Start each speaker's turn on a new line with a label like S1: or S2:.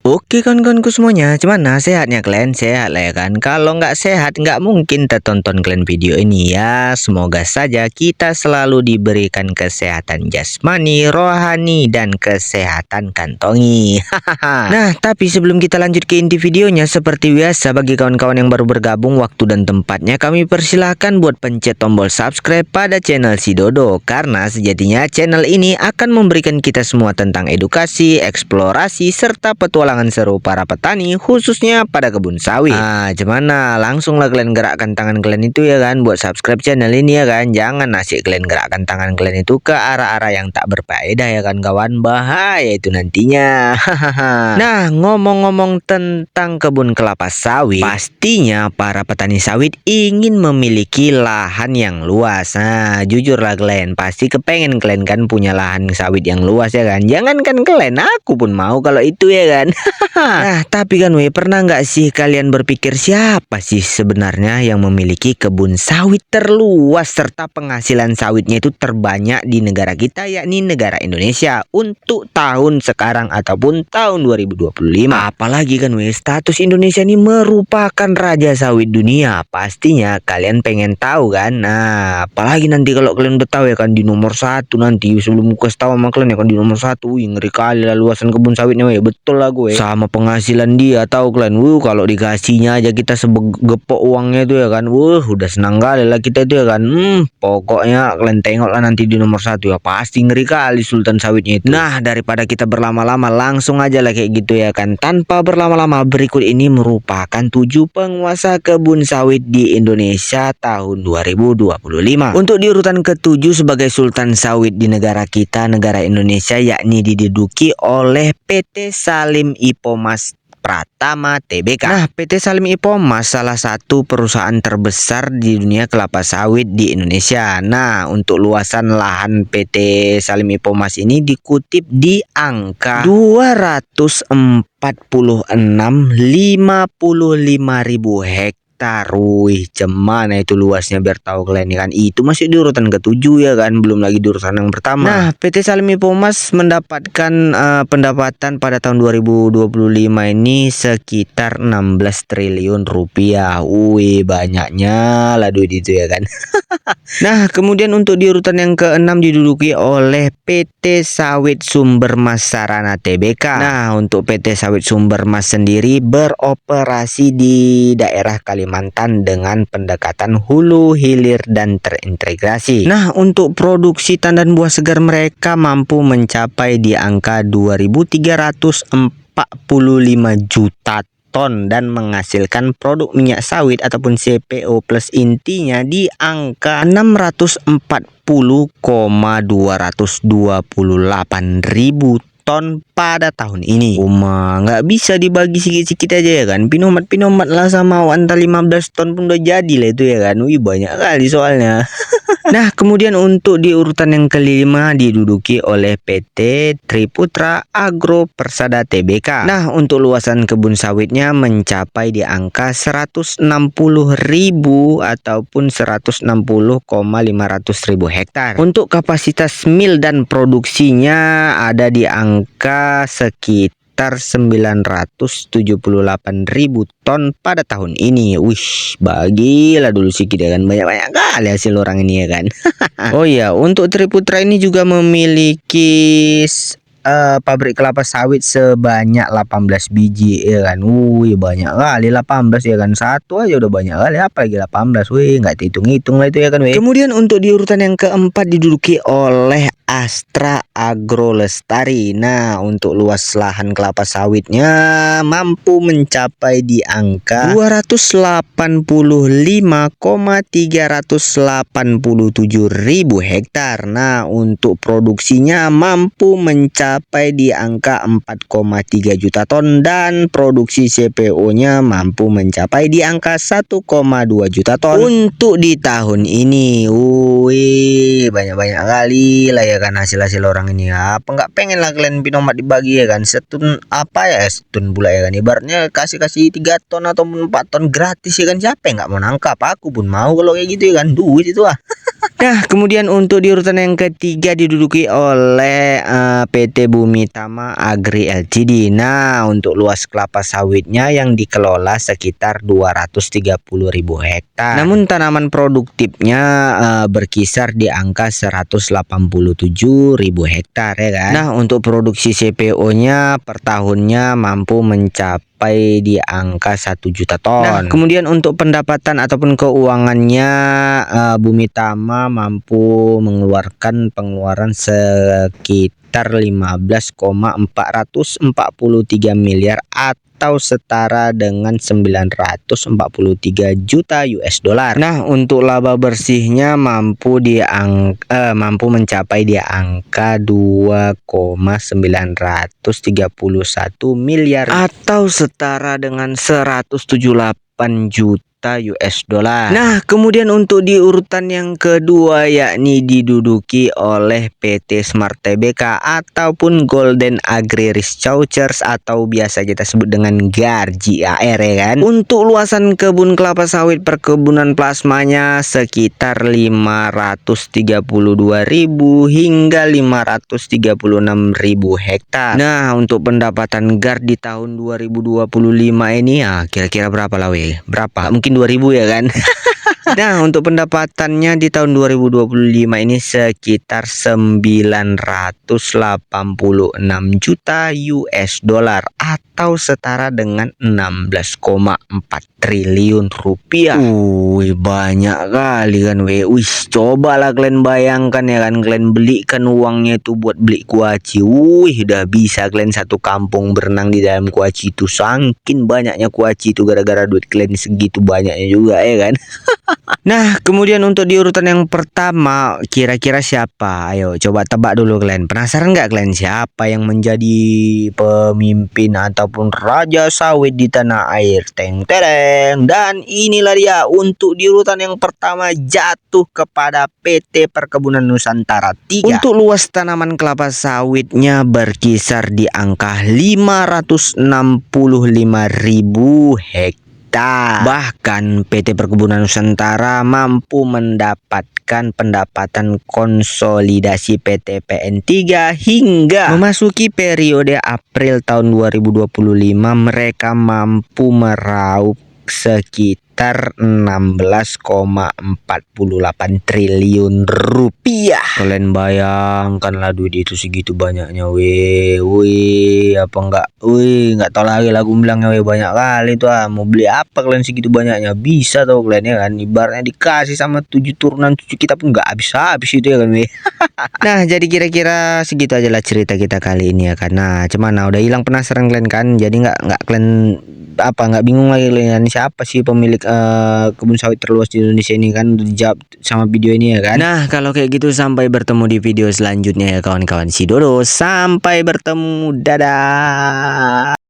S1: Oke kawan-kawanku semuanya, gimana sehatnya kalian? Sehat lah ya kan? Kalau nggak sehat nggak mungkin tertonton kalian video ini ya. Semoga saja kita selalu diberikan kesehatan jasmani, rohani, dan kesehatan kantongi. Hahaha. Nah, tapi sebelum kita lanjut ke inti videonya, seperti biasa bagi kawan-kawan yang baru bergabung, waktu dan tempatnya kami persilahkan buat pencet tombol subscribe pada channel si Dodo. Karena sejatinya channel ini akan memberikan kita semua tentang edukasi, eksplorasi, serta petualangan seru para petani khususnya pada kebun sawit. Nah, gimana? Langsunglah kalian gerakkan tangan kalian itu ya kan buat subscribe channel ini ya kan. Jangan asik kalian gerakkan tangan kalian itu ke arah-arah yang tak berfaedah ya kan kawan. Bahaya itu nantinya. Hahaha. Nah, ngomong-ngomong tentang kebun kelapa sawit, pastinya para petani sawit ingin memiliki lahan yang luas. Nah, jujurlah kalian pasti kepengen kalian kan punya lahan sawit yang luas ya kan. Jangankan kalian, aku pun mau kalau itu ya kan. Nah, tapi kan pernah nggak sih kalian berpikir siapa sih sebenarnya yang memiliki kebun sawit terluas serta penghasilan sawitnya itu terbanyak di negara kita, yakni negara Indonesia untuk tahun sekarang ataupun tahun 2025. Apalagi kan status Indonesia ini merupakan raja sawit dunia. Pastinya kalian pengen tahu kan. Nah, apalagi nanti kalau kalian udah tahu ya kan di nomor satu nanti, sebelum gue tahu sama kalian ya kan di nomor satu, ngeri kali lah luasan kebun sawitnya betul lah gue. Sama penghasilan dia tahu kalian, kalau dikasihnya aja kita segepok uangnya itu ya kan, udah senang kali lah kita itu ya kan. Pokoknya kalian tengok lah nanti di nomor satu ya, pasti ngeri kali sultan sawitnya itu. Nah, daripada kita berlama-lama langsung aja lah kayak gitu ya kan. Tanpa berlama-lama, berikut ini merupakan 7 penguasa kebun sawit di Indonesia tahun 2025. Untuk di urutan ke-7 sebagai sultan sawit di negara kita, negara Indonesia, yakni diduduki oleh PT Salim Ipo Mas Pratama Tbk. Nah, PT Salim Ipo Mas salah satu perusahaan terbesar di dunia kelapa sawit di Indonesia. Nah, untuk luasan lahan PT Salim Ipo Mas ini dikutip di angka 246,55 hektar. Wih, cemana itu luasnya biar tahu kalian ya kan. Itu masih di urutan ke-7 ya kan, belum lagi di urutan yang pertama. Nah, PT Salim Ipo Mas mendapatkan pendapatan pada tahun 2025 ini sekitar 16 triliun rupiah. Wih, banyaknya lah duit itu ya kan. Nah, kemudian untuk di urutan yang ke-6 diduduki oleh PT Sawit Sumber Mas Sarana Tbk. Nah, untuk PT Sawit Sumber Mas sendiri beroperasi di daerah Kalimantan dengan pendekatan hulu, hilir, dan terintegrasi. Nah, untuk produksi tandan buah segar mereka mampu mencapai di angka 2.345 juta ton dan menghasilkan produk minyak sawit ataupun CPO plus intinya di angka 640,228 ribu ton pada tahun ini. Nggak bisa dibagi sikit-sikit aja ya kan. Pinomat lah sama antara 15 ton pun udah jadi lah itu ya kan. Wih, banyak kali soalnya. Nah, kemudian untuk di urutan yang kelima diduduki oleh PT Triputra Agro Persada Tbk. Nah, untuk luasan kebun sawitnya mencapai di angka 160.000 ataupun 160,500.000 hektar. Untuk kapasitas mil dan produksinya ada di angka sekitar 978.000 ton pada tahun ini. Wih, bagilah dulu sedikit ya kan, banyak-banyak kali hasil orang ini ya kan. Oh iya, untuk Triputra ini juga memiliki pabrik kelapa sawit sebanyak 18 biji ya kan. Wih, banyak kali 18 ya kan. Satu aja udah banyak kali, apalagi 18. Wih, nggak dihitung-hitung lah itu ya kan. Kemudian untuk di urutan yang keempat diduduki oleh Astra Agro Lestari. Nah, untuk luas lahan kelapa sawitnya mampu mencapai di angka 285,387 ribu hektar. Nah, untuk produksinya mampu mencapai di angka 4,3 juta ton dan produksi CPO-nya mampu mencapai di angka 1,2 juta ton untuk di tahun ini. Wih, banyak-banyak kali lah ya kan hasil-hasil orang ini ya. Apa nggak pengen lah kalian pinomat dibagi ya kan, setun apa ya, setun pula ya kan, ibaratnya kasih 3 ton atau 4 ton gratis ya kan. Siapa yang nggak mau nangkap? Aku pun mau kalau kayak gitu ya kan, duit itu Nah, kemudian untuk di urutan yang ketiga diduduki oleh PT Bumi Tama Agri Ltd. Nah, untuk luas kelapa sawitnya yang dikelola sekitar 230.000 hektar. Namun tanaman produktifnya berkisar di angka 187.000 hektar ya kan. Nah, untuk produksi CPO-nya per tahunnya mampu mencapai di angka 1 juta ton. Nah, kemudian untuk pendapatan ataupun keuangannya Bumi Tama mampu mengeluarkan pengeluaran sekitar 15,443 miliar atau setara dengan 943 juta US dollar. Nah, untuk laba bersihnya mampu mencapai di angka 2,931 miliar atau setara dengan 178 juta US dollar. Nah, kemudian untuk di urutan yang kedua yakni diduduki oleh PT Smart Tbk ataupun Golden Agri Researchers atau biasa kita sebut dengan GAR ya kan. Untuk luasan kebun kelapa sawit perkebunan plasmanya sekitar 532.000 hingga 536.000 hektar. Nah, untuk pendapatan GAR di tahun 2025 ini kira-kira berapa lah Berapa? Mungkin 2000 ya kan. Nah, untuk pendapatannya di tahun 2025 ini sekitar 986 juta US dollar atau setara dengan 16,4 triliun rupiah. Banyak kali kan Wih, cobalah kalian bayangkan ya kan, kalian belikan uangnya itu buat beli kuaci. Udah bisa kalian satu kampung berenang di dalam kuaci itu. Saking banyaknya kuaci itu gara-gara duit kalian segitu banyaknya juga ya kan. Nah, kemudian untuk di urutan yang pertama, kira-kira siapa? Ayo coba tebak dulu kalian. Penasaran nggak kalian siapa yang menjadi pemimpin ataupun raja sawit di tanah air? Teng tereng. Dan inilah dia, untuk di urutan yang pertama jatuh kepada PT Perkebunan Nusantara 3. Untuk luas tanaman kelapa sawitnya berkisar di angka 565.000 hektar. Bahkan PT Perkebunan Nusantara mampu mendapatkan pendapatan konsolidasi PT PN3 hingga memasuki periode April tahun 2025 mereka mampu meraup sekitar 16,48 triliun rupiah. Kalian bayangkanlah duit itu segitu banyaknya nggak tahu lagi lagu bilangnya banyak kali tuh mau beli apa kalian segitu banyaknya, bisa tau kalian ya kan, ibaratnya dikasih sama 7 turunan cucu kita pun nggak habis itu ya kan Nah, jadi kira-kira segitu aja lah cerita kita kali ini ya kan. Nah, cuman udah hilang penasaran kalian kan, jadi nggak kalian nggak bingung lagi kalian siapa sih pemilik kebun sawit terluas di Indonesia ini kan, udah dijawab sama video ini ya kan. Nah, kalau kayak gitu sampai bertemu di video selanjutnya ya kawan-kawan si Dodo, sampai bertemu, dadah.